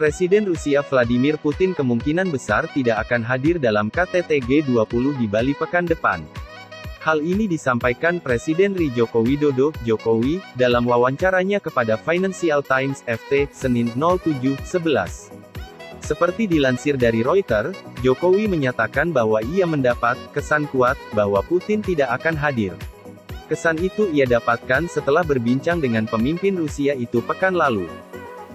Presiden Rusia Vladimir Putin kemungkinan besar tidak akan hadir dalam KTT G20 di Bali pekan depan. Hal ini disampaikan Presiden RI Joko Widodo, Jokowi, dalam wawancaranya kepada Financial Times FT, Senin, 07/11. Seperti dilansir dari Reuters, Jokowi menyatakan bahwa ia mendapat kesan kuat bahwa Putin tidak akan hadir. Kesan itu ia dapatkan setelah berbincang dengan pemimpin Rusia itu pekan lalu.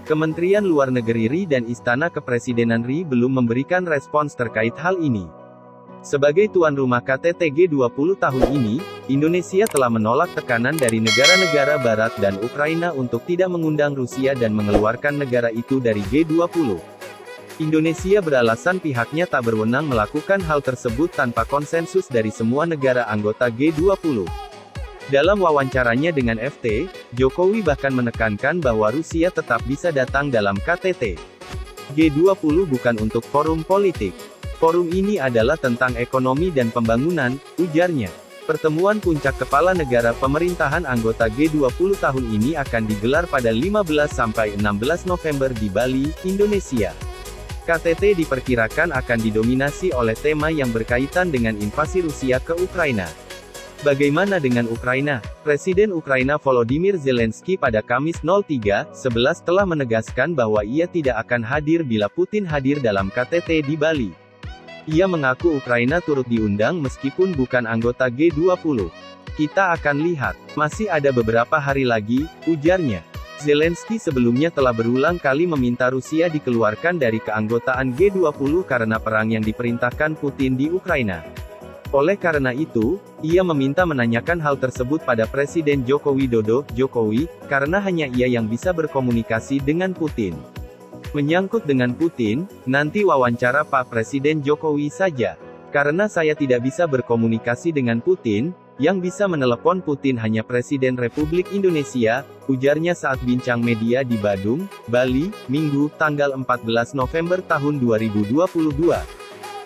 Kementerian Luar Negeri RI dan Istana Kepresidenan RI belum memberikan respons terkait hal ini. Sebagai tuan rumah KTT G20 tahun ini, Indonesia telah menolak tekanan dari negara-negara Barat dan Ukraina untuk tidak mengundang Rusia dan mengeluarkan negara itu dari G20. Indonesia beralasan pihaknya tak berwenang melakukan hal tersebut tanpa konsensus dari semua negara anggota G20. Dalam wawancaranya dengan FT, Jokowi bahkan menekankan bahwa Rusia tetap bisa datang dalam KTT. G20 bukan untuk forum politik. Forum ini adalah tentang ekonomi dan pembangunan, ujarnya. Pertemuan puncak kepala negara pemerintahan anggota G20 tahun ini akan digelar pada 15–16 November di Bali, Indonesia. KTT diperkirakan akan didominasi oleh tema yang berkaitan dengan invasi Rusia ke Ukraina. Bagaimana dengan Ukraina? Presiden Ukraina Volodymyr Zelensky pada Kamis 03/11 telah menegaskan bahwa ia tidak akan hadir bila Putin hadir dalam KTT di Bali. Ia mengaku Ukraina turut diundang meskipun bukan anggota G20. Kita akan lihat. Masih ada beberapa hari lagi, ujarnya. Zelensky sebelumnya telah berulang kali meminta Rusia dikeluarkan dari keanggotaan G20 karena perang yang diperintahkan Putin di Ukraina. Oleh karena itu, ia meminta menanyakan hal tersebut pada Presiden Joko Widodo, Jokowi, karena hanya ia yang bisa berkomunikasi dengan Putin. Menyangkut dengan Putin, nanti wawancara Pak Presiden Jokowi saja. Karena saya tidak bisa berkomunikasi dengan Putin, yang bisa menelepon Putin hanya Presiden Republik Indonesia, ujarnya saat bincang media di Badung, Bali, Minggu, tanggal 14 November tahun 2022.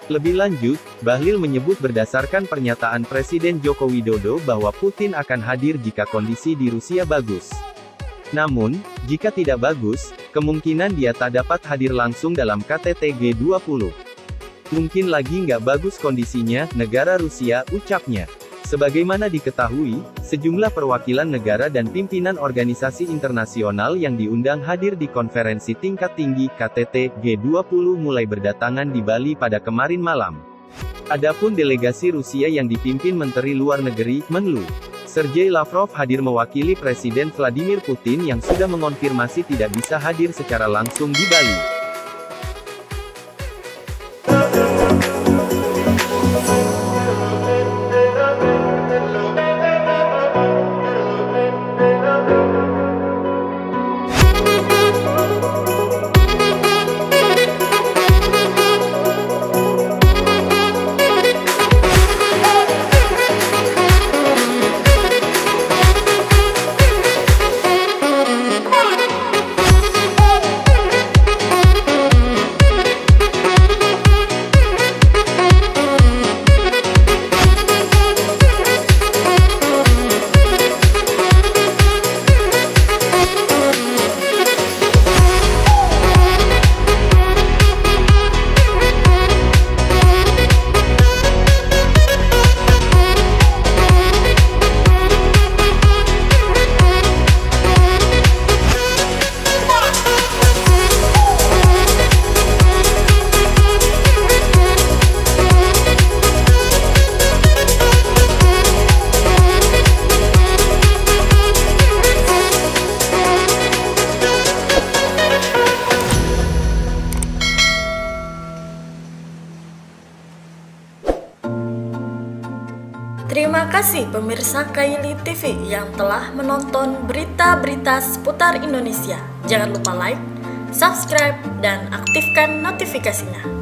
Lebih lanjut, Bahlil menyebut berdasarkan pernyataan Presiden Joko Widodo bahwa Putin akan hadir jika kondisi di Rusia bagus. Namun, jika tidak bagus, kemungkinan dia tak dapat hadir langsung dalam KTT G20. Mungkin lagi nggak bagus kondisinya, negara Rusia, ucapnya. Sebagaimana diketahui, sejumlah perwakilan negara dan pimpinan organisasi internasional yang diundang hadir di konferensi tingkat tinggi KTT G20 mulai berdatangan di Bali pada kemarin malam. Adapun delegasi Rusia yang dipimpin Menteri Luar Negeri, Menlu Sergei Lavrov hadir mewakili Presiden Vladimir Putin yang sudah mengonfirmasi tidak bisa hadir secara langsung di Bali. Terima kasih pemirsa Kaili TV yang telah menonton berita-berita seputar Indonesia. Jangan lupa like, subscribe, dan aktifkan notifikasinya.